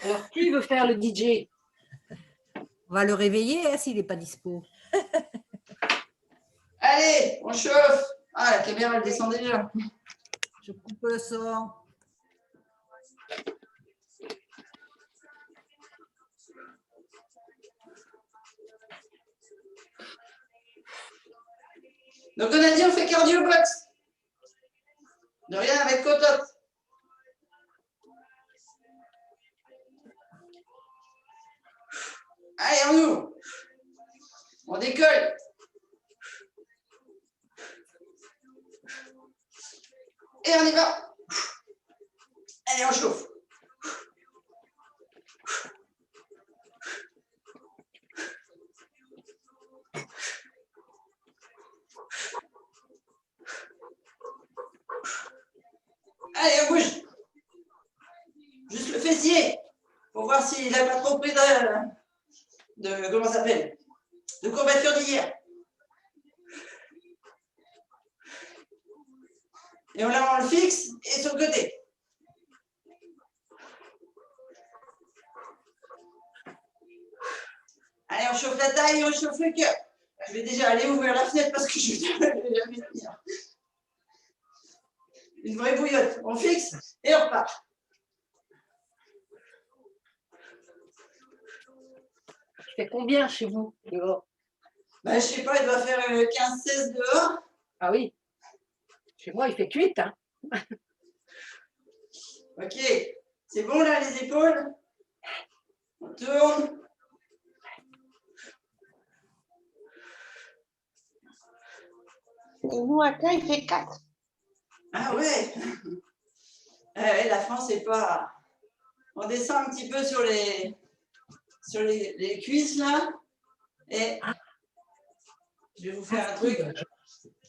Alors, qui veut faire le DJ? On va le réveiller hein, s'il n'est pas dispo. Allez, on chauffe. Ah, la caméra, elle descend déjà. Je coupe le son. Donc, on a dit, on fait cardio box. De rien avec Cotop. Allez, on ouvre. On décolle. Et on y va. Allez, on chauffe. Allez, on bouge. Juste le fessier. Pour voir s'il n'a pas trop pris de comment ça s'appelle, de courbature d'hier. Et on le fixe et sur le côté. Allez, on chauffe la taille et on chauffe le cœur. Je vais déjà aller ouvrir la fenêtre parce que je vais jamais tenir. Une vraie bouillotte. On fixe et on repart. Il fait combien chez vous dehors? Ben, je sais pas, il doit faire 15-16 dehors. Ah oui. Chez moi, il fait 8. Hein. Ok. C'est bon là, les épaules? On tourne. Et nous, à terre, il fait 4. Ah ouais. La France, c'est pas... On descend un petit peu sur les cuisses là. Et je vais vous faire un truc.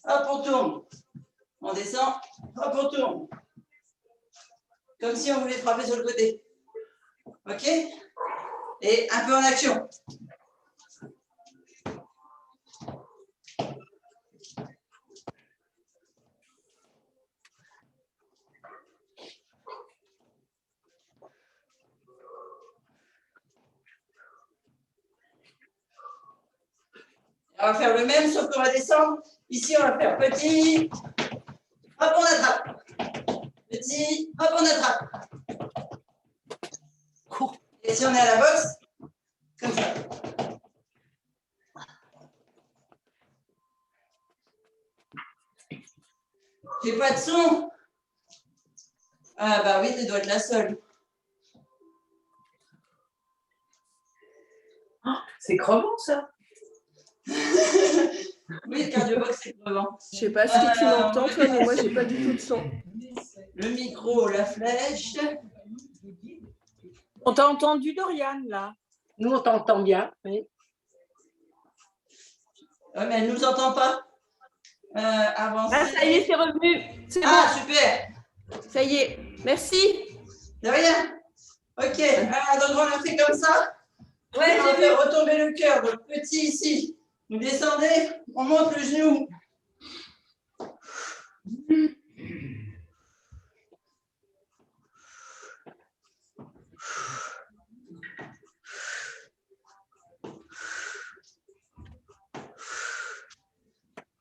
Hop, on tourne. On descend. Hop, on tourne. Comme si on voulait frapper sur le côté. Ok? Et un peu en action. On va faire le même, sauf qu'on va descendre. Ici, on va faire petit. Hop, on attrape. Petit. Hop, on attrape. Et si on est à la boxe, comme ça. J'ai pas de son. Ah bah oui, tu dois être la seule. Oh, c'est crevant ça. Oui, le cardiobox, c'est crevant. Je sais pas ce que tu m'entends, toi, mais moi, j'ai pas du tout de son. Le micro, la flèche. On t'a entendu, Dorian, là? Nous, on t'entend bien. Oui. Ouais, mais elle ne nous entend pas. Avancer. Ah, ça y est, c'est revenu. C'est Ah, bon. super. Ça y est. Merci. De rien. Ok, donc on a fait comme ça. Ouais, On va j'ai vu. faire retomber le cœur. Donc petit ici. Vous descendez, on monte le genou.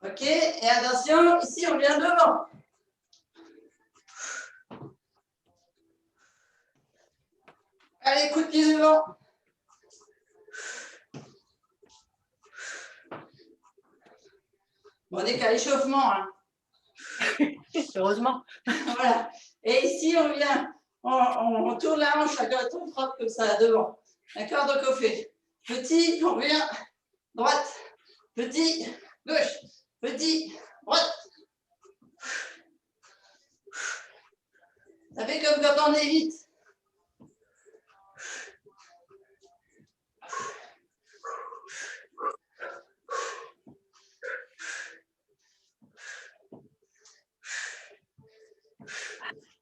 Ok, et attention, ici on vient devant. Allez, coup de pied devant. Bon, on n'est qu'à l'échauffement. Hein. Heureusement. Voilà. Et ici, on vient, on tourne la hanche, on frappe comme ça devant. D'accord? Donc on fait petit, on vient, droite, petit, gauche, petit, droite. Ça fait comme quand on évite.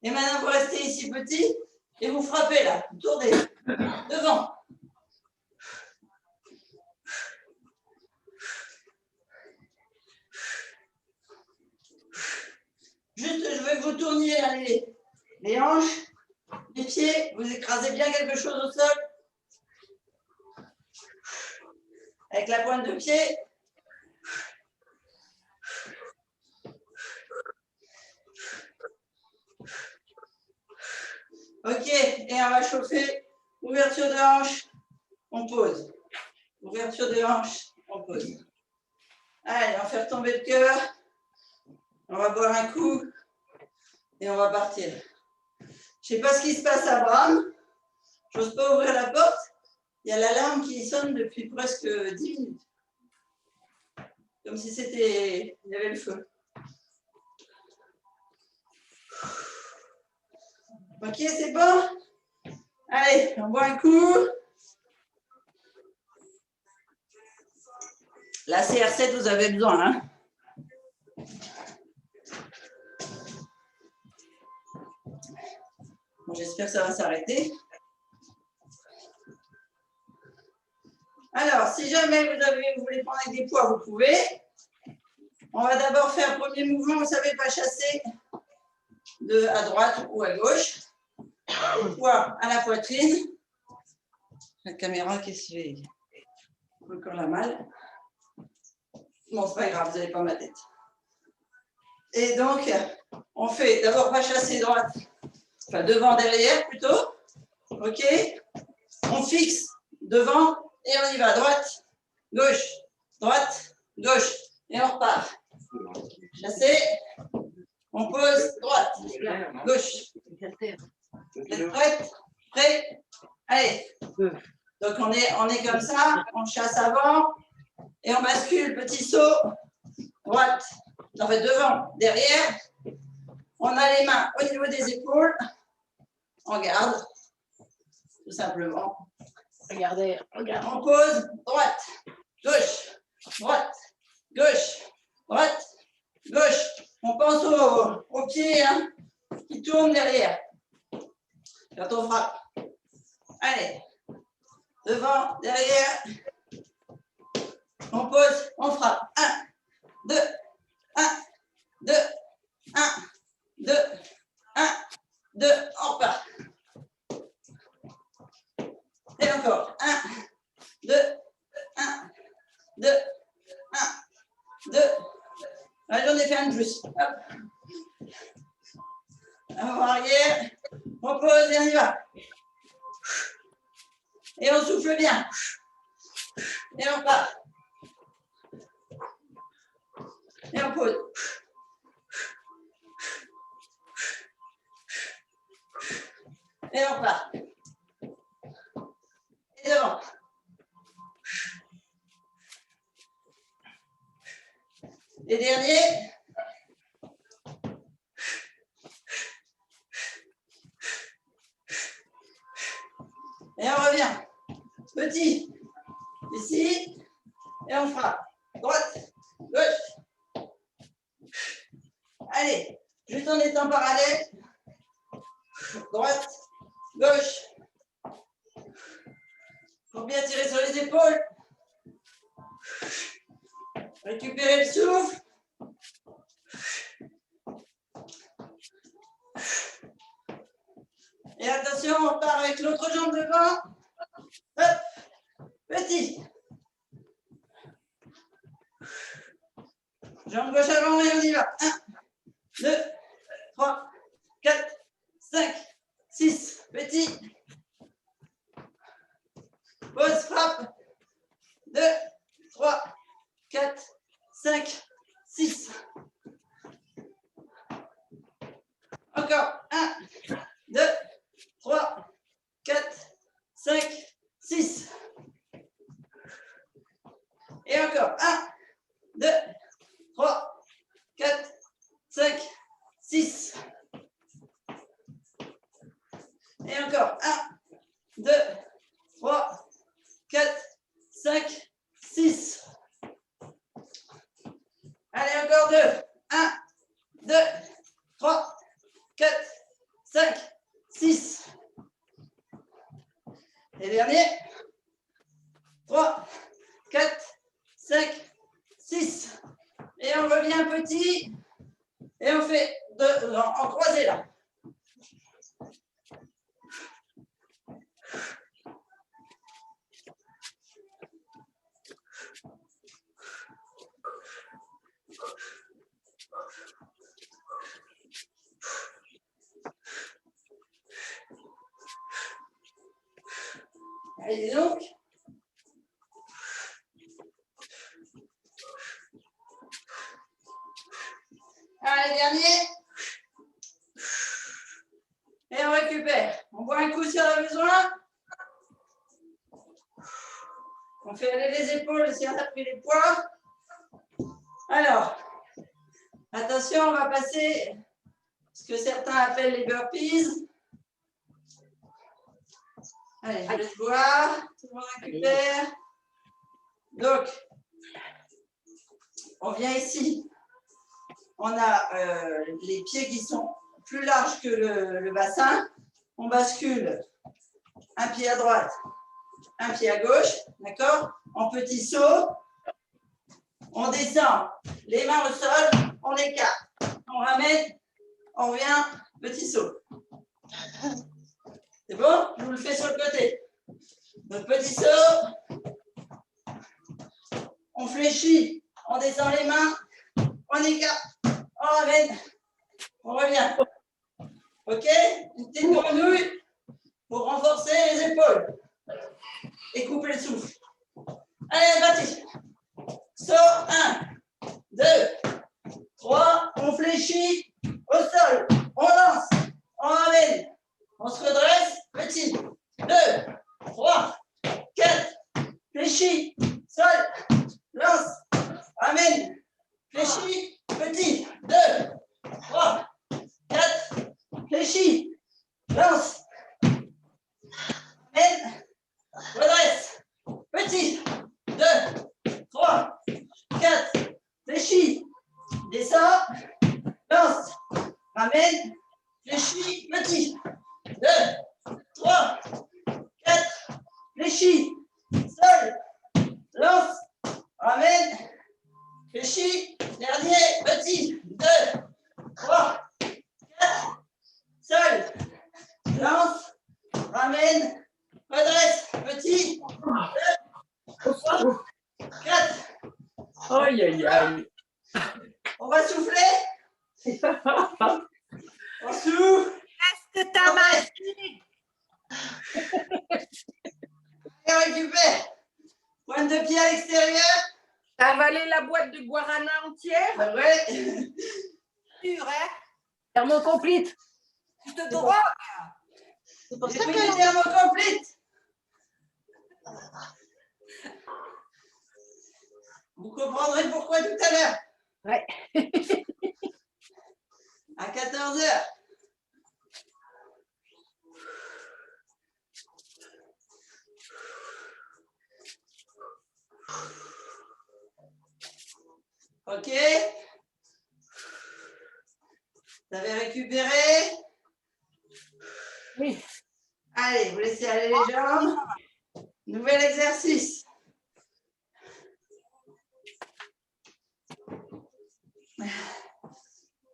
Et maintenant, vous restez ici petit et vous frappez là. Tournez devant. Juste, je veux que vous tourniez là, les hanches, les pieds, vous écrasez. écrasez bien quelque chose au sol. Avec la pointe de pied. Ok, et on va chauffer. Ouverture de hanche, on pose. Ouverture de hanche, on pose. Allez, on va faire tomber le cœur. On va boire un coup et on va partir. Je ne sais pas ce qui se passe à Bram. Je n'ose pas ouvrir la porte. Il y a l'alarme qui sonne depuis presque 10 minutes. Comme si c'était... Il y avait le feu. Ok, c'est bon? Allez, on boit un coup. La CR7, vous avez besoin, hein? Bon, j'espère que ça va s'arrêter. Alors, si jamais vous voulez prendre avec des poids, vous pouvez. On va d'abord faire le premier mouvement, vous savez, pas chasser à droite ou à gauche. Poids à la poitrine. La caméra, qu'est-ce que c'est? Encore la malle. Bon, c'est pas grave, vous n'avez pas ma tête. Et donc, on fait d'abord pas chasser droite, enfin devant, derrière plutôt. Ok. On fixe devant et on y va. Droite, gauche, et on repart. Chasser, on pose, droite, gauche. Vous êtes prêts? Prêts? Allez. Donc on est comme ça, on chasse avant et on bascule, petit saut, droite, en fait devant, derrière. On a les mains au niveau des épaules, on garde, tout simplement. Regardez, regardez. On pose, droite, gauche, gauche. On pense aux pieds hein, qui tournent derrière. Quand on frappe. Allez. Devant, derrière. On pose, on frappe. 1, 2, 1, 2, 1, 2, 1, 2. On repart. Et encore. 1, 2, 1, 2, 1, 2. Allez, j'en ai fait un de plus. Hop. Avant arrière. On pose et on y va. Et on souffle bien. Et on part. Et on pose. Et on part. Et devant. Et dernier. Et on revient. Petit. Ici. Et on frappe. Droite. Gauche. Allez. Juste en étant parallèle. Droite. Gauche. Pour bien tirer sur les épaules. Récupérer le souffle. Et attention, on part avec l'autre jambe devant. Hop. Petit. Jambe gauche avant et on y va. 1, 2, 3, 4, 5, 6. Petit. Pause, frappe. 2, 3, 4, 5, 6. Encore. 1, 2, 3, 4, 5, 6. Et encore. 1, 2, 3, 4, 5, 6. Et encore. 1, 2, 3, 4, 5, 6. Allez, encore 2. 1, 2, 3, 4, 5, 6. Et dernier. 3, 4, 5, 6. Et on revient petit. Et on fait en croisé là. Allez donc. Allez, dernier. Et on récupère. On boit un coup si on a besoin. On fait aller les épaules si on a pris les poids. Alors, attention, on va passer ce que certains appellent les burpees. Allez, je laisse voir. Tout le monde récupère. Donc, on vient ici. On a les pieds qui sont plus larges que le bassin. On bascule un pied à droite, un pied à gauche, d'accord? En petit saut. On descend, les mains au sol, on écarte. On ramène, on revient, petit saut. C'est bon? Je vous le fais sur le côté. Notre petit saut. On fléchit, on descend les mains, on écarte, on ramène, on revient. Ok? Une petite grenouille pour renforcer les épaules et couper le souffle. Allez, parti. Saut, 1, 2, 3, on fléchit au sol, on lance, on ramène, on se redresse, petit, 2, 3, 4, fléchit, sol, lance, ramène, fléchit, petit, 2, 3, 4, fléchit, lance, ramène, redresse, petit, 2, 3, 4, fléchis, descends, lance, ramène, fléchis, petit, 2, 3, 4, fléchis, sol, lance, ramène, fléchis, dernier, petit, 2, 3, 4, sol, lance, ramène, redresse, petit, 2, 3, 4. Aïe, aïe, aïe. On va souffler. On souffle. Reste ta machine. Et on récupère. Pointe de pied à l'extérieur. T'as avalé la boîte de guarana entière? Ah ouais. Sûr, hein? Thermocomplete. Je te drogue. C'est pour J'ai ça pris qu'elle du thermocomplete. Vous comprendrez pourquoi tout à l'heure. Ouais. À 14h. Ok. Vous avez récupéré? Oui. Allez, vous laissez aller les jambes. Nouvel exercice.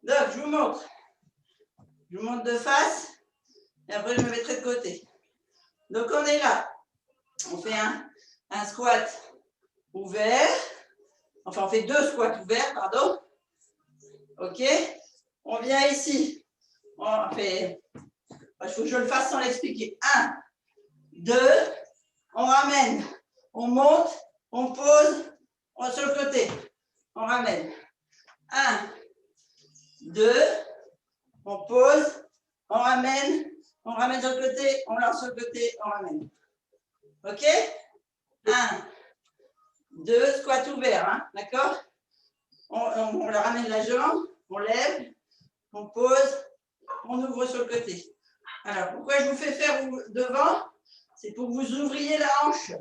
Donc, je vous montre. Je vous montre de face. Et après, je me mettrai de côté. Donc, on est là. On fait un squat ouvert. Enfin, on fait 2 squats ouverts, pardon. OK. On vient ici. On fait... Il faut que je le fasse sans l'expliquer. 1, 2. On ramène. On monte. On pose. On sur le côté. On ramène. 1, 2. On pose. On ramène. On ramène sur le côté. On lance sur le côté. On ramène. OK? 1, 2, squat ouvert, hein, d'accord? On leur ramène la jambe, on lève, on pose, on ouvre sur le côté. Alors, pourquoi je vous fais faire devant? C'est pour que vous ouvriez la hanche.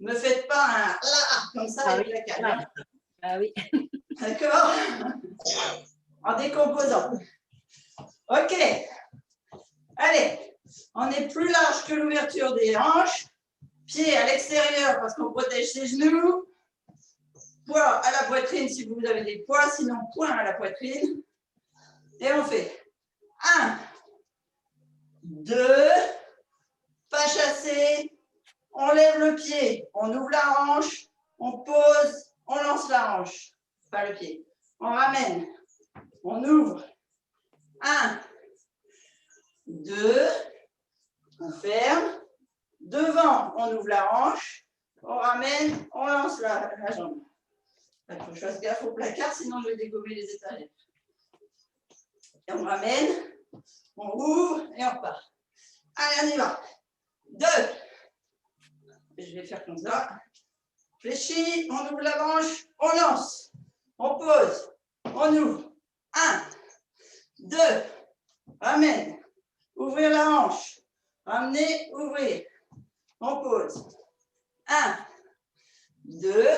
Ne faites pas un là, comme ça avec la canne. Hein. Ah oui. D'accord? En décomposant. OK. Allez, on est plus large que l'ouverture des hanches. Pied à l'extérieur parce qu'on protège ses genoux. Poids à la poitrine si vous avez des poids, sinon point à la poitrine. Et on fait 1, 2, pas chassé, on lève le pied, on ouvre la hanche, on pose, on lance la hanche, pas le pied. On ramène, on ouvre. 1, 2, on ferme. Devant, on ouvre la hanche, on ramène, on lance la jambe. Il faut que je fasse gaffe au placard, sinon je vais dégommer les étagères. Et on ramène, on ouvre et on repart. Allez, on y va. 2. Je vais faire comme ça. Fléchis, on ouvre la manche, on lance, on pose, on ouvre. 1, 2, ramène, ouvrir la hanche, ramener, ouvrir, on pose. 1, 2,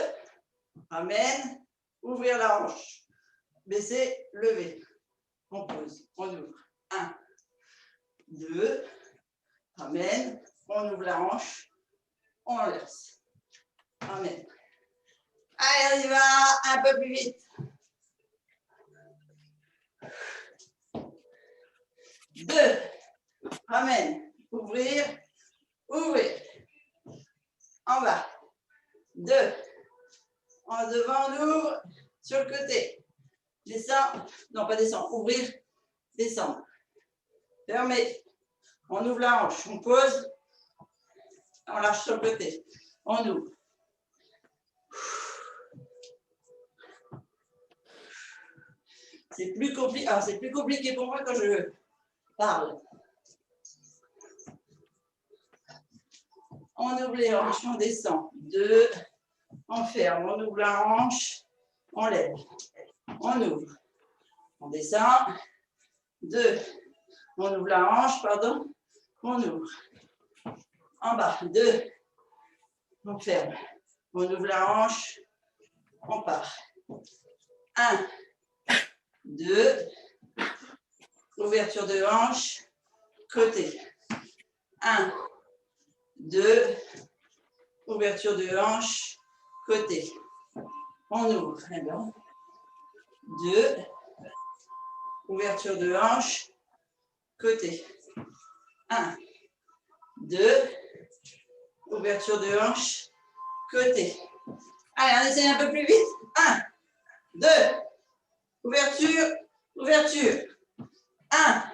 ramène, ouvrir la hanche, baisser, lever, on pose, on ouvre. 1, 2, ramène, on ouvre la hanche, on laisse. Ramène. Allez, on y va, un peu plus vite. 2, ramène, ouvrir, ouvrir. En bas. 2, en devant, on ouvre, sur le côté. Descend, non pas descend, ouvrir, descendre. Fermez, on ouvre la hanche, on pose, on lâche sur le côté, on ouvre. C'est plus compliqué. Alors, c'est plus compliqué pour moi quand je parle. On ouvre les hanches, on descend. 2, on ferme, on ouvre la hanche, on lève, on ouvre, on descend. 2, on ouvre la hanche, pardon, on ouvre. En bas, 2, on ferme, on ouvre la hanche, on part. 1, 2, ouverture de hanche, côté. 1, 2, ouverture de hanche, côté. On ouvre. 2, ouverture de hanche, côté. 1, 2, ouverture de hanche, côté. Allez, on essaie un peu plus vite. 1, 2, ouverture, ouverture. 1,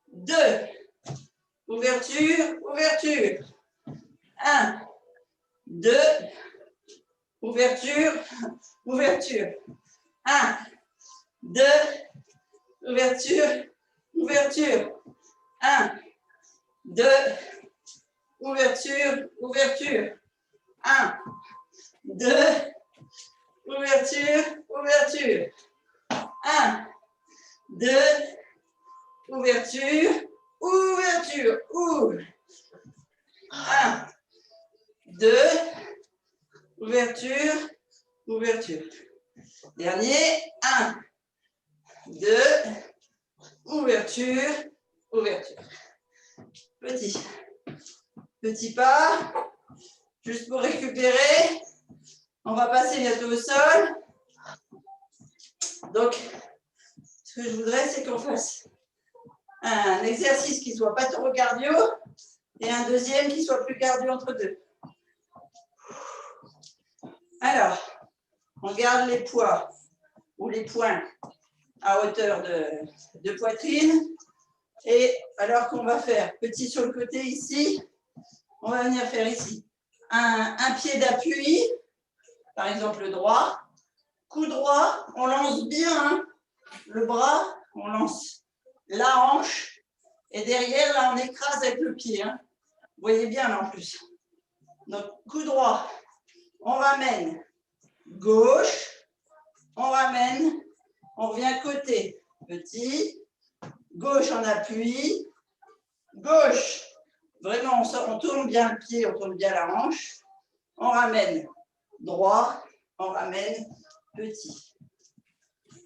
2, ouverture, ouverture. 1, 2, ouverture, ouverture. 1, 2, ouverture, ouverture. 1, 2, ouverture, ouverture. 1, 2, ouverture, ouverture. 1, 2, ouverture, ouverture, ouvre. 1, 2, ouverture, ouverture. Dernier, 1, 2, ouverture, ouverture. Petit pas, juste pour récupérer. On va passer bientôt au sol. Donc, ce que je voudrais, c'est qu'on fasse un exercice qui ne soit pas trop cardio et un deuxième qui soit plus cardio entre deux. Alors, on garde les poids ou les poings à hauteur de poitrine. Et alors qu'on va faire petit sur le côté ici, on va venir faire ici un pied d'appui, par exemple le droit. Coup droit, on lance bien le bras, on lance la hanche. Et derrière, là, on écrase avec le pied. Vous voyez bien là en plus. Donc, coup droit, on ramène gauche, on ramène, on revient côté. Petit, gauche en appui, gauche, vraiment on tourne bien le pied, on tourne bien la hanche, on ramène droit, on ramène petit.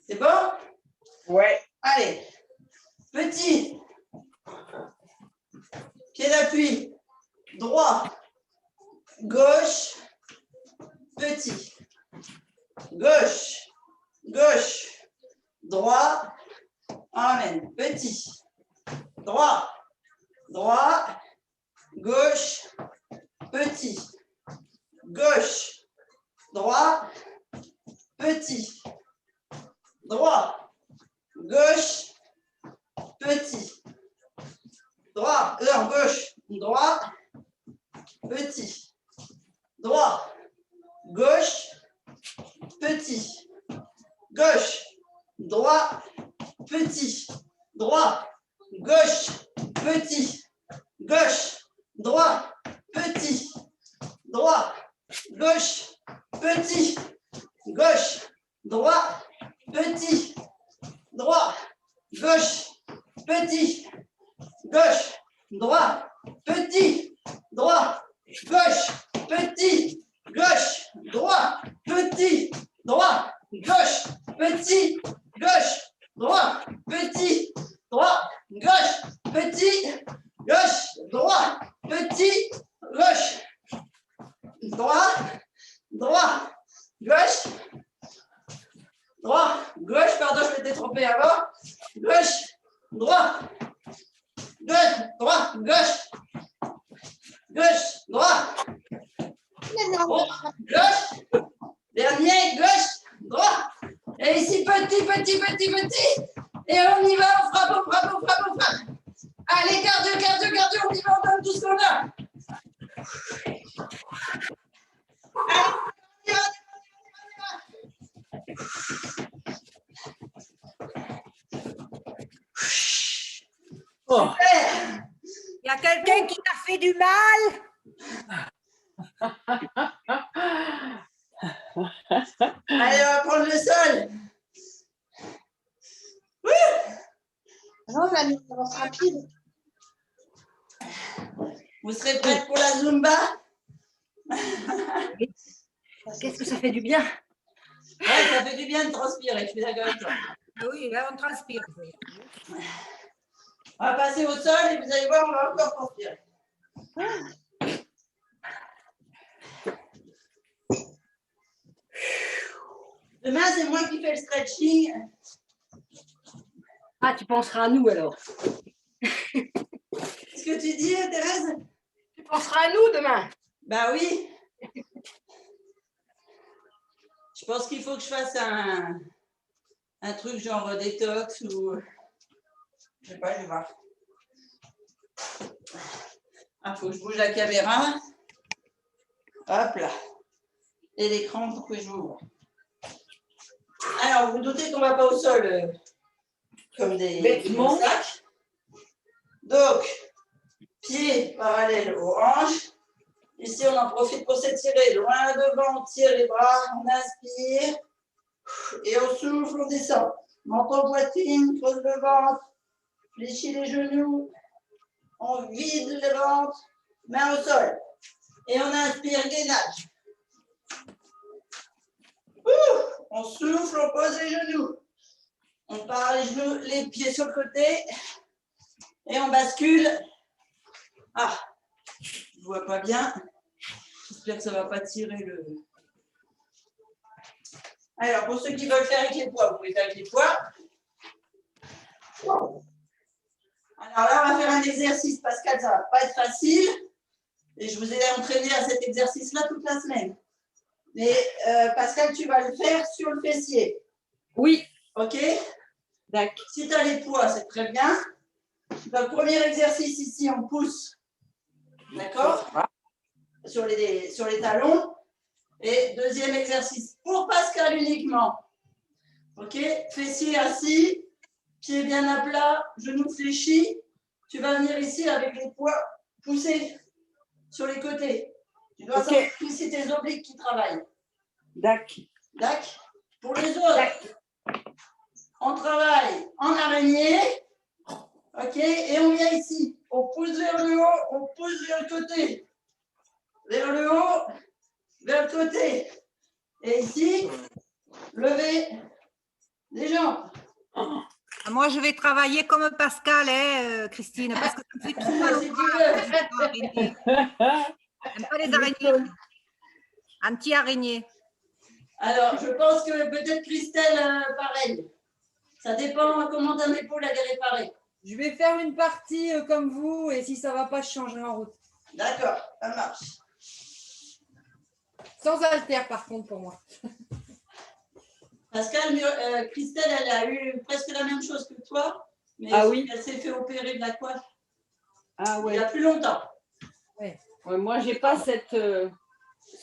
C'est bon? Ouais. Allez, petit, pied d'appui, droit, gauche, petit, gauche, gauche, droit, on ramène, petit, droit, droit, gauche, petit, gauche, droit, petit, droit, gauche, petit, droit, gauche, droit, petit. Droit, gauche, petit. Gauche, droit, petit. Droit, gauche, petit. Gauche, droit, petit. Droit, gauche, petit. Gauche, droit, petit. Droit, gauche, petit. Gauche, droit, petit. Droit, gauche, petit. Gauche, droit, petit. Droit, gauche, petit. Gauche, droit, petit. Droit, gauche, petit. Gauche, droit, petit. Gauche, droit, droit, gauche. Droit, gauche, pardon, je m'étais trompé avant. Gauche, droit. Gauche, droit, gauche. Gauche, droit. Droit, gauche. Dernier, gauche, droit. Et ici, petit, petit, petit, petit. Et on y va, on frappe, on frappe, on frappe, on frappe. Allez, cardio, cardio, cardio, on y va, on donne tout ce qu'on a. Allez, on y va, on y va, on y va. Oh. Super. Il y a quelqu'un qui t'a fait du mal? Allez, on va prendre le sol. Non, la numéro rapide. Vous serez prêts pour la Zumba? Qu'est-ce que ça fait du bien? Ouais, ça fait du bien de transpirer, je suis d'accord avec toi. Ah oui, là, on transpire. On va passer au sol et vous allez voir, on va encore transpirer. Demain, c'est moi qui fais le stretching. Ah, tu penseras à nous alors. Qu'est-ce que tu dis, Thérèse? Tu penseras à nous demain. Bah oui. Je pense qu'il faut que je fasse un truc genre détox ou... Je sais pas, je vais voir. Ah, faut que je bouge la caméra. Hop là. Et l'écran pour que je m'ouvre. Alors, vous doutez qu'on ne va pas au sol comme des sacs. Donc, pieds parallèles aux hanches. Ici, on en profite pour s'étirer loin devant. On tire les bras, on inspire. Et on souffle, on descend. Menton, poitrine, creuse le ventre. Fléchis les genoux. On vide le ventre. Main au sol. Et on inspire, gainage. On souffle, on pose les genoux. On part les genoux, les pieds sur le côté. Et on bascule. Ah, je ne vois pas bien. J'espère que ça ne va pas tirer le... Alors, pour ceux qui veulent faire avec les poids, vous pouvez faire avec les poids. Alors là, on va faire un exercice. Pascal, ça ne va pas être facile. Et je vous ai entraîné à cet exercice-là toute la semaine. Mais Pascal, tu vas le faire sur le fessier. Oui. OK? D'accord. Si tu as les poids, c'est très bien. Dans le premier exercice ici, on pousse. D'accord? Sur les talons. Et deuxième exercice pour Pascal uniquement. OK? Fessier assis, pied bien à plat, genoux fléchis. Tu vas venir ici avec les poids poussés sur les côtés. Tu dois sentir ici tes obliques qui travaillent. D'accord. D'accord? Pour les autres, on travaille en araignée. OK? Et on vient ici. On pousse vers le haut, on pousse vers le côté. Vers le haut, vers le côté. Et ici, lever les jambes. Moi, je vais travailler comme Pascal, hein, Christine, parce que ça me fait trop mal au Si tu bras. veux. J'aime pas les araignées. Anti-araignée. Alors, je pense que peut-être Christelle, pareil. Ça dépend comment ton épaule elle est réparée. Je vais faire une partie comme vous et si ça ne va pas, je changerai en route. D'accord, ça marche. Sans haltère par contre pour moi. Pascal, Christelle, elle a eu presque la même chose que toi, mais Ah oui. elle s'est fait opérer de la coiffe Ah il ouais. y a plus longtemps. Ouais. Ouais, moi, j'ai pas ce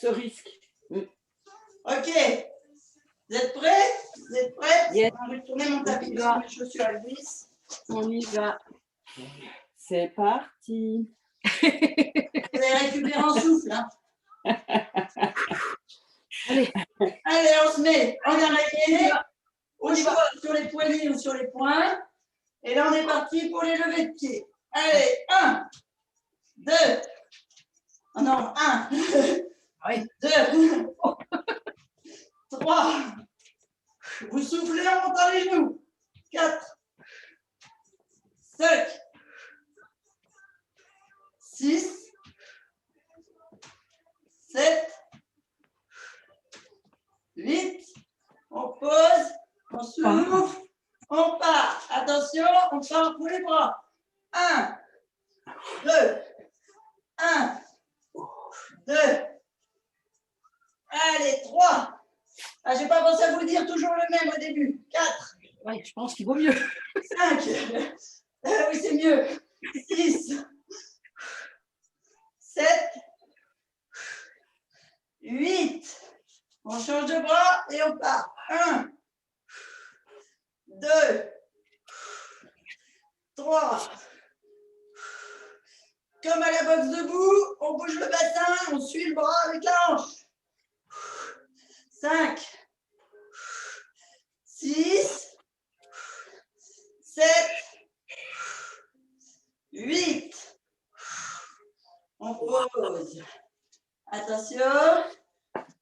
risque. Ok. Vous êtes prêts? Vous êtes prêts? Yes. Je vais tourner mon tapis parce que mes chaussures elles glissent. On y va. C'est parti. Vous allez récupérer en souffle. Hein. Allez. Allez, on se met en araignée, au choix sur les poignets ou sur les poings. Et là, on est parti pour les levées de pied. Allez, 1, 2, oh non, 1, Oui. 2, 3, vous soufflez en montant les genoux. 4, 5, 6, 7, 8, on pose, on souffle, on part. Attention, on part pour les bras. 1, 2, 1, 2, allez, 3. Ah, j'ai pas pensé à vous dire toujours le même au début. 4. Ouais, je pense qu'il vaut mieux. 5. Oui, c'est mieux. 6. 7. 8. On change de bras et on part. 1, 2, 3. Comme à la boxe debout, on bouge le bassin, on suit le bras avec la hanche. 5, 6, 7, 8. On pose. Attention.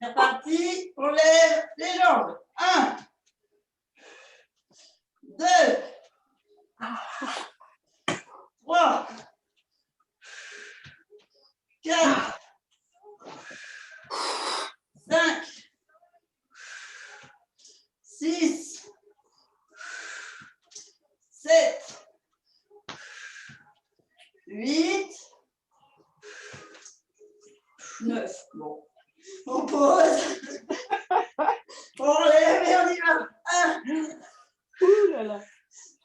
C'est parti. On lève les jambes. 1, 2, 3, 4, 5, 6, 7, 8, 9. Bon. On pose. On lève et on y va. 1, Ouh là là.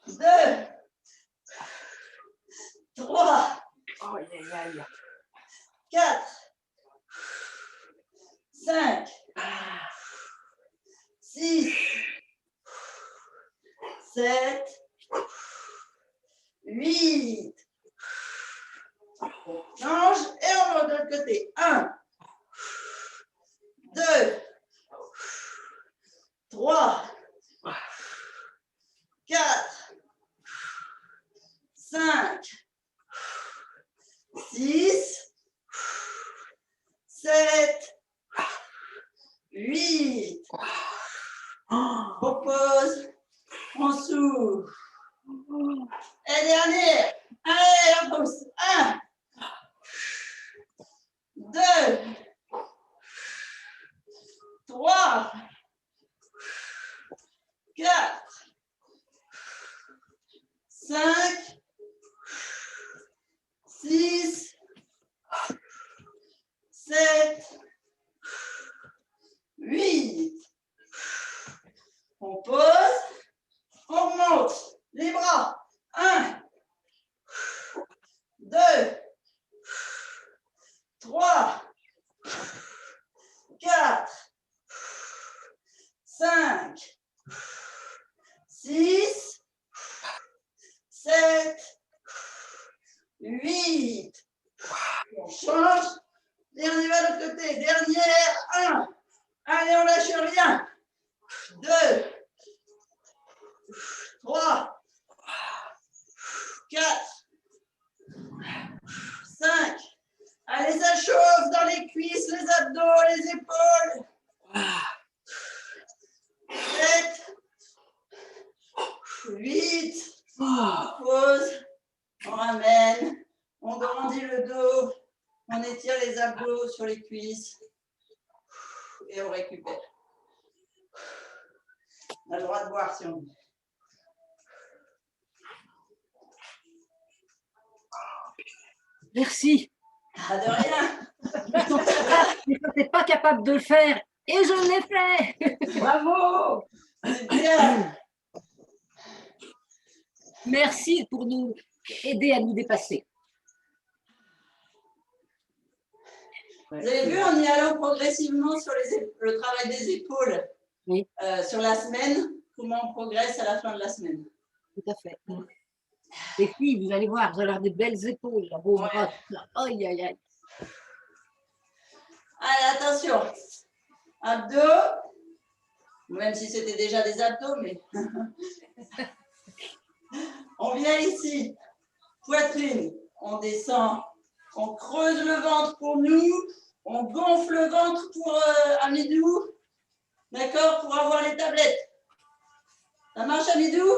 2, 3, Oh, aïe, aïe, aïe. 4, 5, 6, 7, 8. On change et on va de l'autre côté. 1, 2, 3, 4, 5, 6, 7, 8. On pose, on souffle. Et dernière. Allez, on pousse. 1, 2, 3, 4, 5, 6, 7, 8. On pose, on remonte les bras. 1, 2, 3, 4, 5, 6, 7, 8. On change et on y va de l'autre côté. Dernière, 1. Allez, on lâche rien. 2, 3, 4, 5. Allez, ça chauffe dans les cuisses, les abdos, les épaules. 7, 8. On pose, on ramène, on grandit le dos, on étire les abdos sur les cuisses et on récupère. On a le droit de boire si on veut. Merci. Ah, de rien. Je n'étais pas capable de le faire et je l'ai fait. Bravo. C'est bien. Merci pour nous aider à nous dépasser. Vous avez vu, en y allant progressivement sur le travail des épaules Oui. Sur la semaine, comment on progresse à la fin de la semaine. Tout à fait. Les filles, vous allez voir, vous allez avoir des belles épaules, là, beau Ouais. bras. Aïe, aïe, aïe. Allez, attention. Abdos. Même si c'était déjà des abdos, mais... On vient ici. Poitrine. On descend. On creuse le ventre pour nous. On gonfle le ventre pour Amidou. D'accord? Pour avoir les tablettes. Ça marche, Amidou?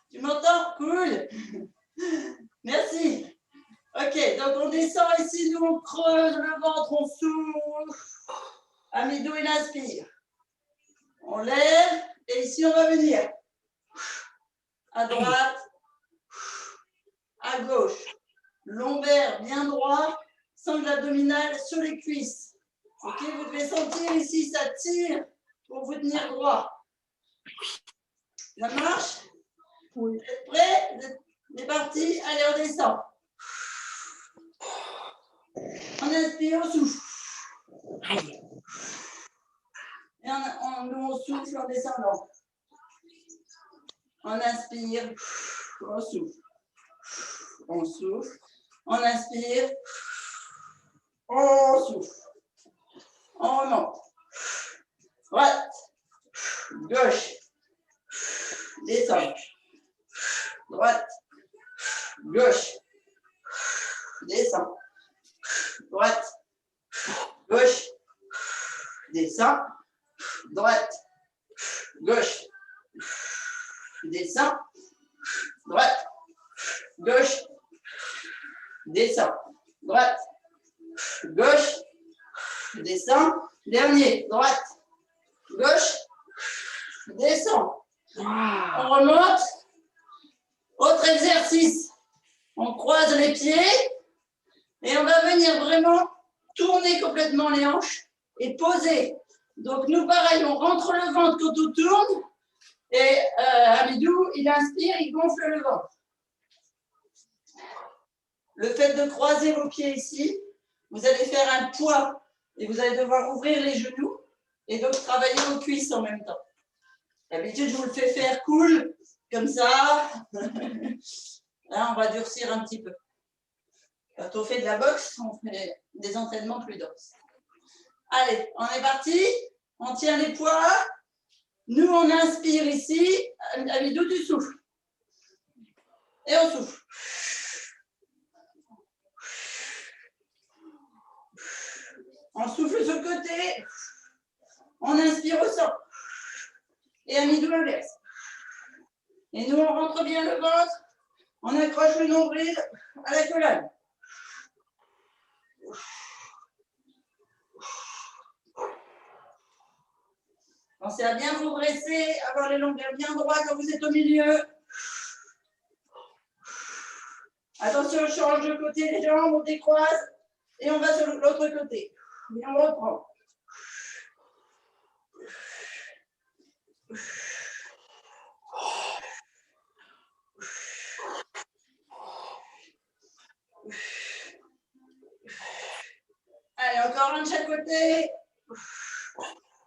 Tu m'entends? Cool. Merci. Ok, donc on descend ici, nous on creuse le ventre, on souffle. Amidou, il inspire. On lève et ici on va venir. À droite, à gauche. Lombaire bien droit, sangle abdominale sur les cuisses. Ok, vous devez sentir ici, ça tire pour vous tenir droit. Ça marche? Oui. Vous êtes prêts? On est parti, allez on descend. On inspire, on souffle. Et nous, on souffle en descendant. On inspire, on souffle. On souffle. On inspire, on souffle. On remonte. Droite, gauche, descend. Droite, gauche, descend. Droite, gauche, descend. Droite, gauche, descend. Droite, gauche, descend. Droite, gauche, descend. Dernier, droite, gauche, descend. On remonte. Autre exercice. On croise les pieds et on va venir vraiment tourner complètement les hanches et poser. Donc nous, pareil, on rentre le ventre quand on tourne et Amidou, il inspire, il gonfle le ventre. Le fait de croiser vos pieds ici, vous allez faire un poids et vous allez devoir ouvrir les genoux et donc travailler vos cuisses en même temps. D'habitude, je vous le fais faire cool, comme ça. Là, on va durcir un petit peu. Quand on fait de la boxe, on fait des entraînements plus denses. Allez, on est parti. On tient les poids. Nous, on inspire ici. Amidou, tu souffles. Et on souffle. On souffle sur le côté. On inspire au centre. Et Amidou inverse. Et nous, on rentre bien le ventre. On accroche le nombril à la colonne. Pensez à bien vous dresser, avoir les lombaires bien droits quand vous êtes au milieu. Attention, on change de côté les jambes, on décroise et on va sur l'autre côté. Et on reprend. Allez, encore un de chaque côté.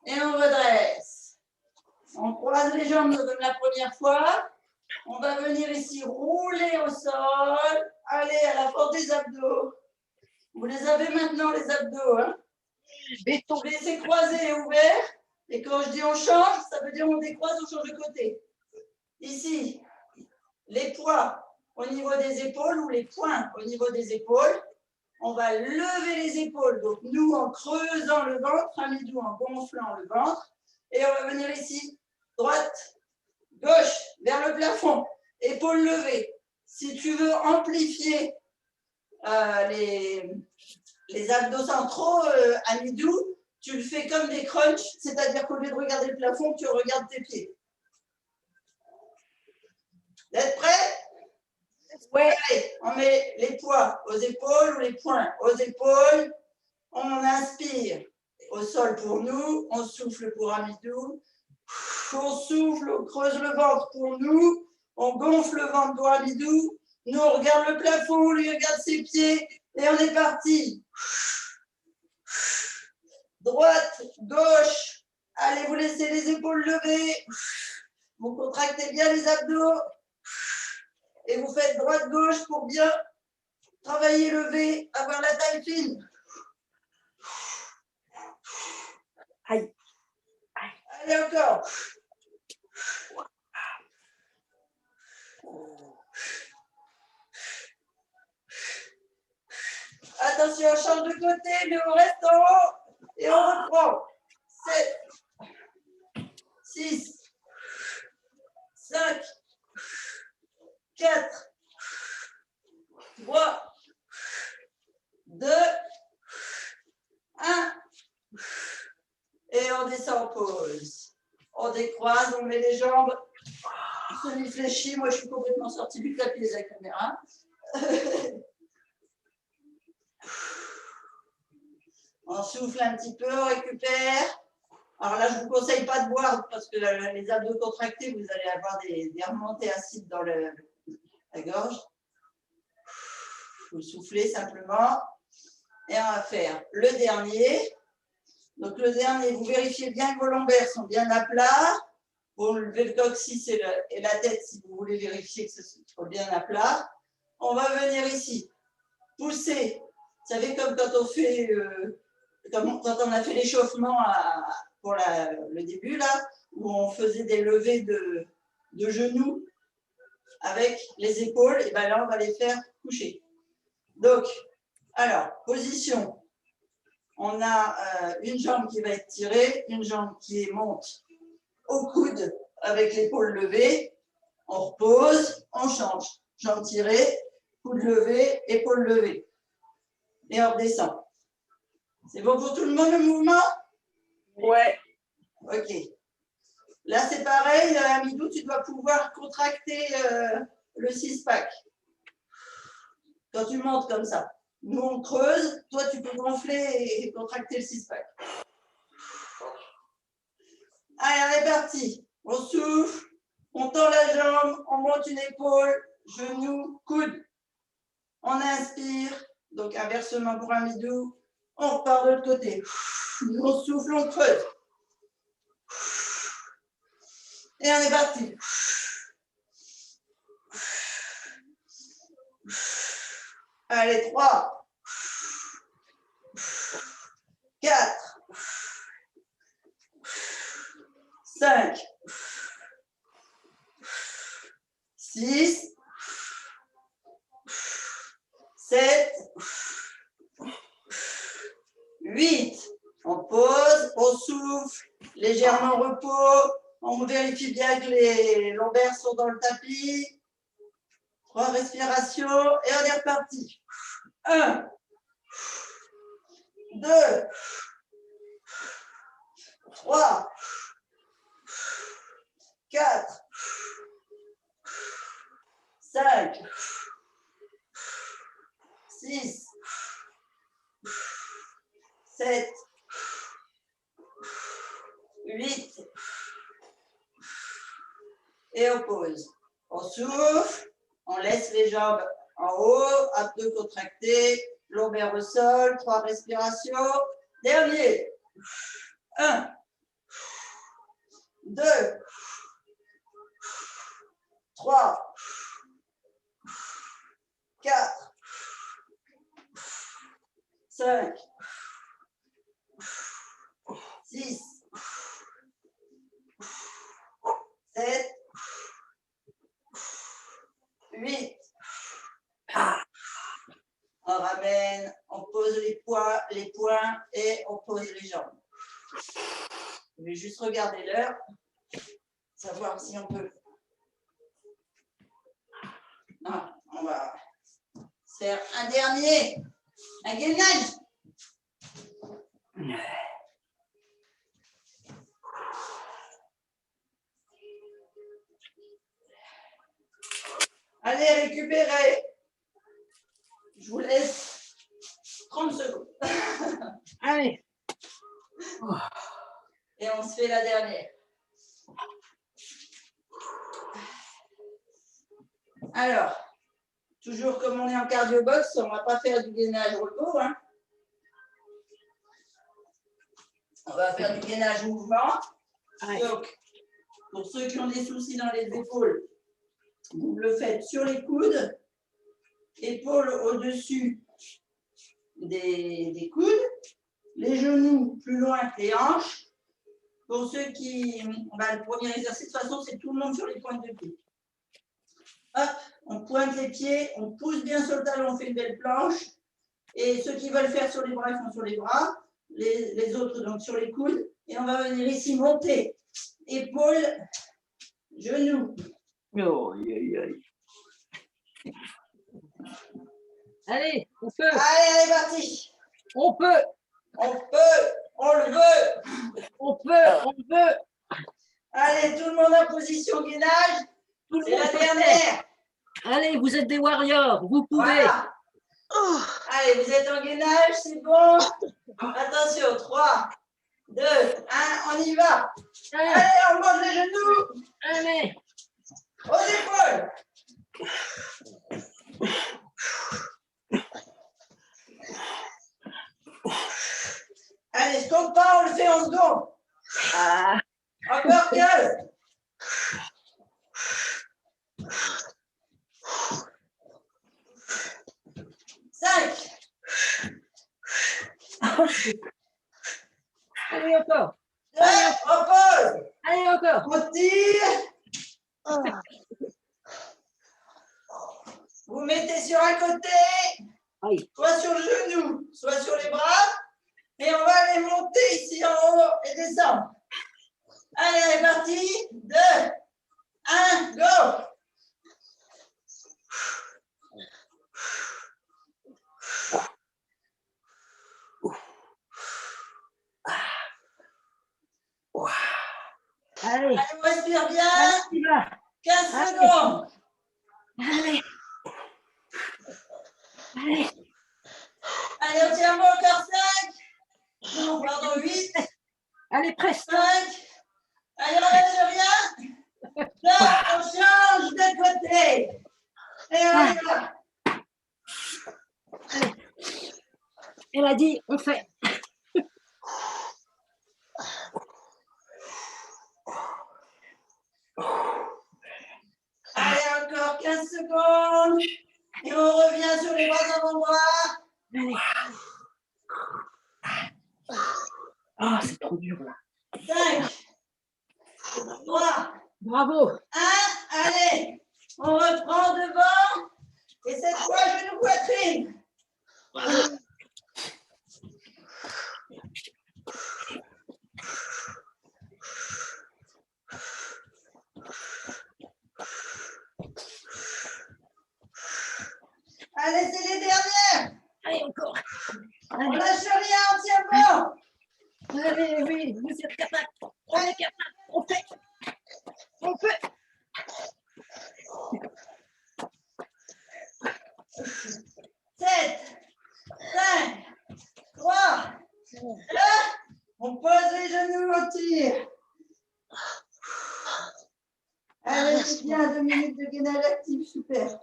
Et on redresse. On croise les jambes comme la première fois. On va venir ici rouler au sol. Allez, à la force des abdos. Vous les avez maintenant, les abdos. Hein? Vous laissez croiser et ouvert. Et quand je dis on change, ça veut dire on décroise, on change de côté. Ici, les poids au niveau des épaules ou les poings au niveau des épaules. On va lever les épaules. Donc, nous, en creusant le ventre, Amidou en gonflant le ventre. Et on va venir ici, droite, gauche, vers le plafond. Épaules levées. Si tu veux amplifier les abdos centraux, Amidou, tu le fais comme des crunchs, c'est-à-dire qu'au lieu de regarder le plafond, tu regardes tes pieds. Vous êtes prêts? Ouais. Allez, on met les poids aux épaules ou les poings aux épaules. On inspire au sol pour nous. On souffle pour Amidou. On souffle, on creuse le ventre pour nous. On gonfle le ventre pour Amidou. Nous, on regarde le plafond, on lui regarde ses pieds. Et on est parti. droite, gauche. Allez, vous laissez les épaules levées. Vous contractez bien les abdos. Et vous faites droite-gauche pour bien travailler le V, avoir la taille fine. Aïe. Allez, encore. Attention, on change de côté, mais on reste en haut. Et on reprend. 7, 6, 5, 4, 3, 2, 1. Et on descend en pause. On décroise, on met les jambes semi-fléchies. Moi, je suis complètement sortie du tapis de la caméra. On souffle un petit peu, on récupère. Alors là, je ne vous conseille pas de boire parce que les abdos contractés, vous allez avoir des remontées acides dans la gorge. Vous soufflez simplement. Et on va faire le dernier. Donc le dernier, vous vérifiez bien que vos lombaires sont bien à plat. Vous levez le coccyx et la tête si vous voulez vérifier que ce soit bien à plat. On va venir ici, pousser. Vous savez, comme quand on fait, quand on a fait l'échauffement pour le début, là, où on faisait des levées de genoux avec les épaules, et bien là, on va les faire coucher. Donc, alors, position. On a une jambe qui va être tirée, une jambe qui monte au coude avec l'épaule levée. On repose, on change. Jambe tirée, coude levé, épaule levée. Et on redescend. C'est bon pour tout le monde le mouvement? Ouais. Ok. Là, c'est pareil. Amidou, tu dois pouvoir contracter le six-pack. Quand tu montes comme ça. Nous, on creuse. Toi, tu peux gonfler et contracter le six-pack. Allez, on est parti. On souffle. On tend la jambe. On monte une épaule. Genou, coude. On inspire. Donc, inversement pour Amidou. On repart de l'autre côté. On souffle, on creuse. Et on est parti. Allez, 3, 4, 5, 6, 7, 8. On pose, on souffle, légèrement repos. On vérifie bien que les lombaires sont dans le tapis. 3 respirations et on est reparti. 1, 2, 3, 4, 5, 6, 7, 8. Et on pose. On souffle, on laisse les jambes en haut, abdos contractés, lombaires au sol, 3 respirations. Dernier. 1, 2, 3, 4, 5, 6, 7, 8. On ramène, on pose les poings et on pose les jambes. Je vais juste regarder l'heure, savoir si on peut. Non, on va faire un dernier, un gainage. Allez, récupérez. Je vous laisse 30 secondes. Allez. Et on se fait la dernière. Alors, toujours comme on est en cardio-box, on ne va pas faire du gainage repos. Hein. On va faire du gainage mouvement. Ouais. Donc, pour ceux qui ont des soucis dans les épaules, vous le faites sur les coudes, épaules au-dessus des coudes, les genoux plus loin que les hanches. Pour ceux qui... le premier exercice, de toute façon, c'est tout le monde sur les pointes de pied. Hop, on pointe les pieds, on pousse bien sur le talon, on fait une belle planche. Et ceux qui veulent faire sur les bras, ils font sur les bras. Les autres, donc, sur les coudes. Et on va venir ici monter. Épaules, genoux. Allez, on peut. Allez, parti. On peut. On peut, on le veut. On peut. On peut. Allez, tout le monde en position gainage. Tout le C'est monde la peut faire. dernière. Allez, vous êtes des warriors. Vous pouvez. Voilà. Allez, vous êtes en gainage, c'est bon. Attention, 3, 2, 1, on y va. Allez, on monte les genoux. Allez. Aux épaules. Allez, je compte pas, on le fait en secondes. Ah. Encore 15. 5. Allez, encore. 2, on pose. Allez, encore. On tire. Vous mettez sur un côté, Aïe. soit sur le genou, soit sur les bras. Et on va aller monter ici en haut et descendre. Allez, c'est parti. 2, 1, go. Allez. Allez, on respire bien. Allez, on y va. 15 Allez. secondes. Allez. Allez. Allez, on tient bon, encore 5. Non, pardon, 8, Allez, presque. 5. Allez, on lâche rien. 2, on change de côté. Et on y va. Allez. Elle a dit, on fait. Allez, encore 15 secondes. Et on revient sur les bras avant-bras. Allez. Ah, c'est trop dur là. 5, 3, Bravo. 1. Allez, on reprend devant. Et cette fois, genou poitrine. Allez, c'est les dernières. Allez, encore. On Allez, lâche rien, on tient bon. allez, oui, vous êtes capable. On est capable. On fait. On peut. 7, 5, 3, 2. On pose les genoux, on tire. Allez, c'est bien, 2 minutes de gainage actif, super.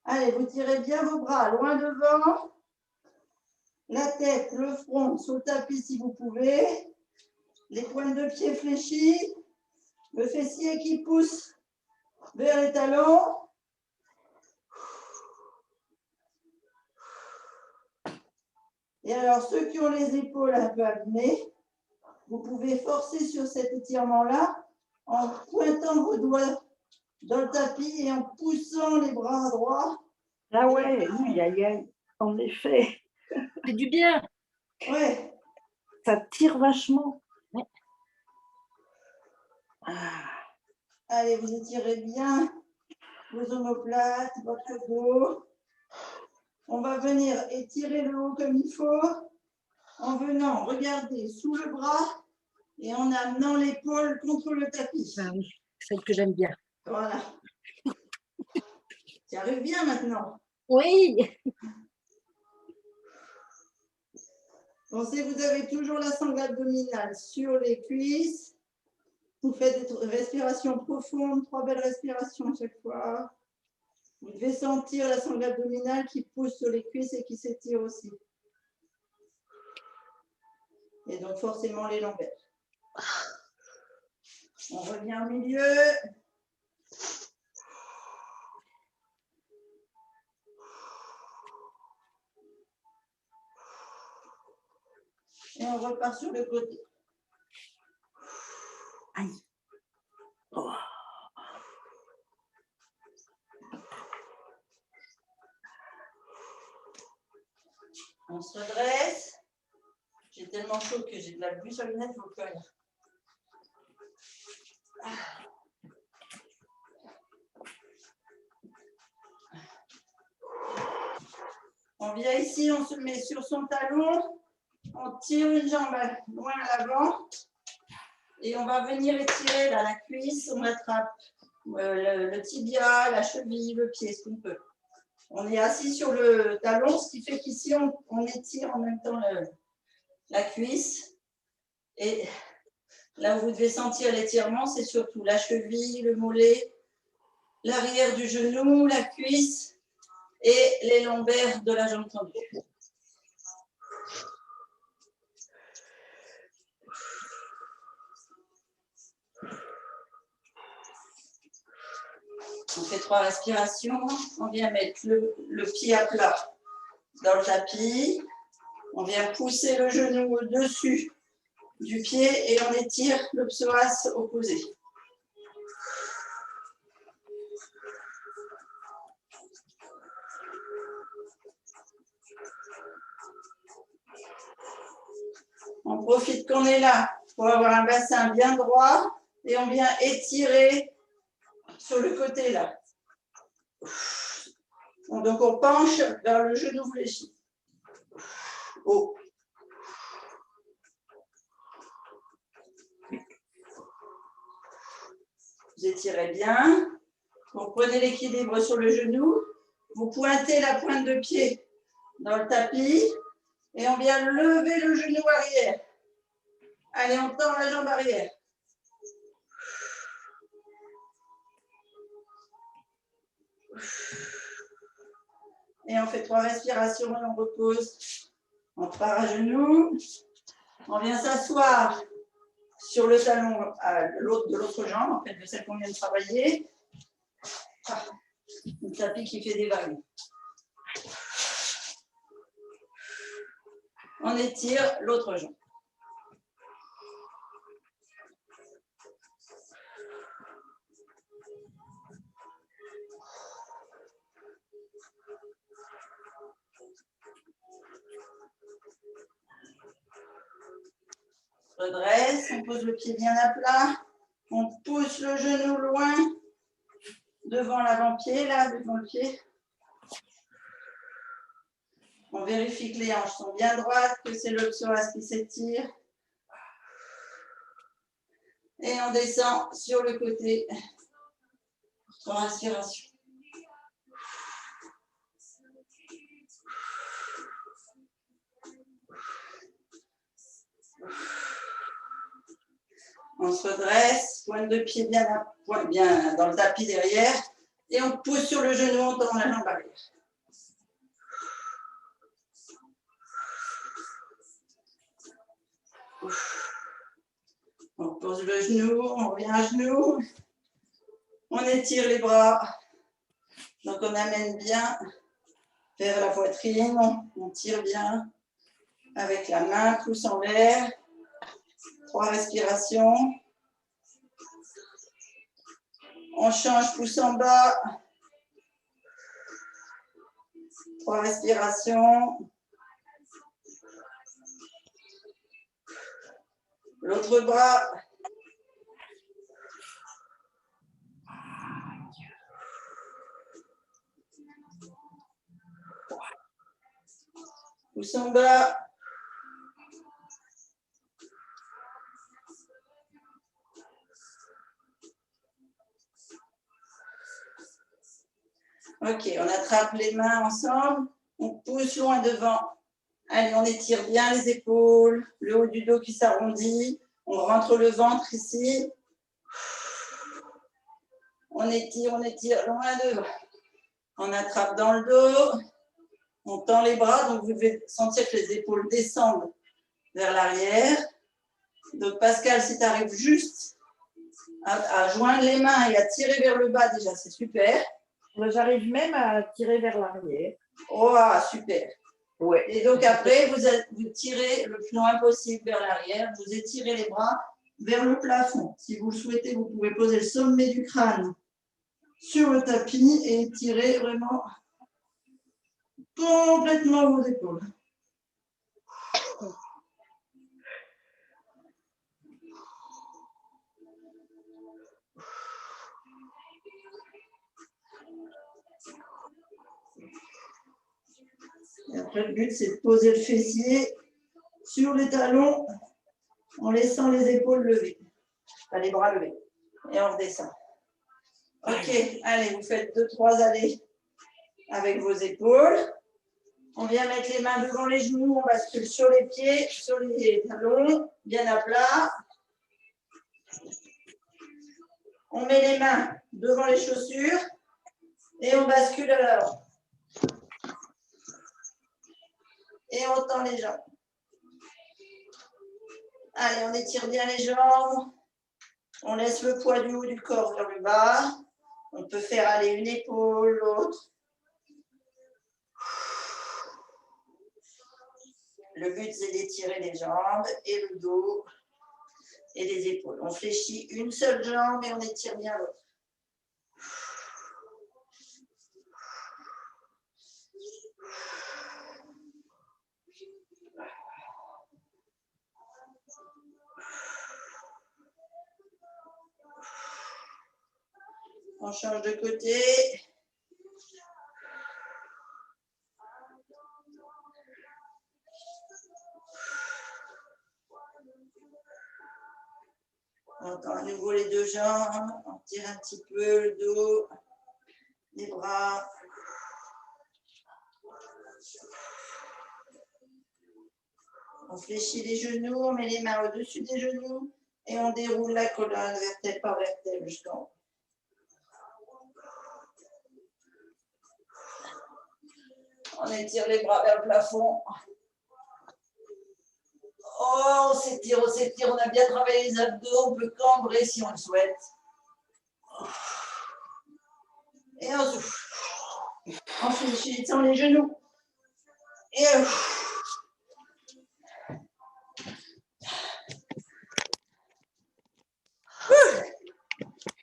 Allez, vous tirez bien vos bras loin devant. La tête, le front sur le tapis si vous pouvez. Les pointes de pied fléchies. Le fessier qui pousse vers les talons. Et alors, ceux qui ont les épaules un peu abîmées, vous pouvez forcer sur cet étirement-là en pointant vos doigts dans le tapis et en poussant les bras droits. Ah ouais, oui, en effet. C'est du bien. Ouais. Ça tire vachement. Allez, vous étirez bien vos omoplates, votre dos. On va venir étirer le haut comme il faut en venant regarder sous le bras et en amenant l'épaule contre le tapis. Ah oui, celle que j'aime bien. Voilà. Tu arrives bien maintenant. Oui. Pensez, vous avez toujours la sangle abdominale sur les cuisses. Vous faites des respirations profondes, 3 belles respirations à chaque fois. Vous devez sentir la sangle abdominale qui pousse sur les cuisses et qui s'étire aussi. et donc forcément les lombaires. On revient au milieu. Et on repart sur le côté. Aïe. Oh. On se redresse. J'ai tellement chaud que j'ai de la bulle sur les lunettes, il faut plus rien. On vient ici, on se met sur son talon, on tire une jambe loin à l'avant et on va venir étirer là, la cuisse, on attrape le tibia, la cheville, le pied, ce qu'on peut. On est assis sur le talon, ce qui fait qu'ici on étire en même temps la cuisse. Et là où vous devez sentir l'étirement, c'est surtout la cheville, le mollet, l'arrière du genou, la cuisse et les lombaires de la jambe tendue. On fait 3 respirations. On vient mettre le pied à plat dans le tapis. On vient pousser le genou au-dessus du pied et on étire le psoas opposé. On profite qu'on est là pour avoir un bassin bien droit et on vient étirer sur le côté là. Donc on penche vers le genou fléchi. Haut. Vous étirez bien. Vous prenez l'équilibre sur le genou. Vous pointez la pointe de pied dans le tapis et on vient lever le genou arrière. Allez, on tend la jambe arrière. Et on fait 3 respirations et on repose. On part à genoux. On vient s'asseoir sur le talon de l'autre jambe, en fait, de celle qu'on vient de travailler. Un tapis qui fait des vagues. On étire l'autre jambe. On redresse, on pose le pied bien à plat, on pousse le genou loin devant l'avant-pied, là, devant le pied. On vérifie que les hanches sont bien droites, que c'est le psoas qui s'étire. Et on descend sur le côté. 3 respirations. On se redresse, pointe de pied bien dans le tapis derrière. Et on pousse sur le genou, on tend la jambe arrière. On pose le genou, on revient à genoux. On étire les bras. Donc on amène bien vers la poitrine. On tire bien avec la main, pouce en l'air. 3 respirations. On change, pouce en bas. 3 respirations. L'autre bras. Pouce en bas. Ok, on attrape les mains ensemble, on pousse loin devant. Allez, on étire bien les épaules, le haut du dos qui s'arrondit. On rentre le ventre ici. On étire loin devant. On attrape dans le dos. On tend les bras, donc vous devez sentir que les épaules descendent vers l'arrière. Donc Pascal, si tu arrives juste à joindre les mains et à tirer vers le bas, déjà, c'est super. J'arrive même à tirer vers l'arrière. Oh, super. Ouais. Et donc après, vous tirez le plus loin possible vers l'arrière, vous étirez les bras vers le plafond. Si vous le souhaitez, vous pouvez poser le sommet du crâne sur le tapis et étirer vraiment complètement vos épaules. Et après, le but, c'est de poser le fessier sur les talons en laissant les épaules levées, enfin, les bras levés. Et on redescend. Ok, allez, vous faites 2-3 allées avec vos épaules. On vient mettre les mains devant les genoux, on bascule sur les pieds, sur les talons, bien à plat. On met les mains devant les chaussures et on bascule à l'avant. Et on tend les jambes. Allez, on étire bien les jambes. On laisse le poids du haut du corps vers le bas. On peut faire aller une épaule, l'autre. Le but, c'est d'étirer les jambes et le dos et les épaules. On fléchit une seule jambe et on étire bien l'autre. On change de côté. On tend à nouveau les deux jambes. On tire un petit peu le dos, les bras. On fléchit les genoux, on met les mains au-dessus des genoux et on déroule la colonne vertèbre par vertèbre jusqu'en haut. On étire les bras vers le plafond. Oh, on s'étire, on a bien travaillé les abdos, on peut cambrer si on le souhaite. Et on souffle. En fléchissant les genoux. Et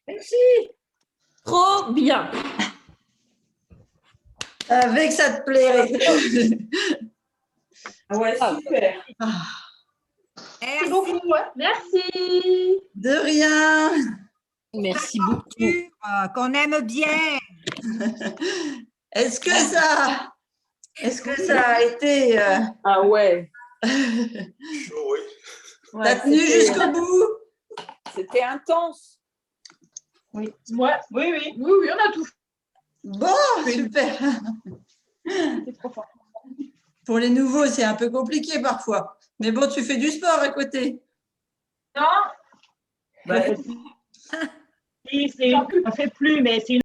Merci. Trop bien. avec ça te plairait. Ouais, super. Merci beaucoup. Merci. De rien. Merci beaucoup. qu'on aime bien. Est-ce que ça a été... Ah ouais. Chaud, oui. T'as tenu jusqu'au bout? C'était intense. Oui, on a tout. Bon, super. C'était trop fort. Pour les nouveaux, c'est un peu compliqué parfois. Mais bon, tu fais du sport à côté. Non. Si, on ne fait plus, mais c'est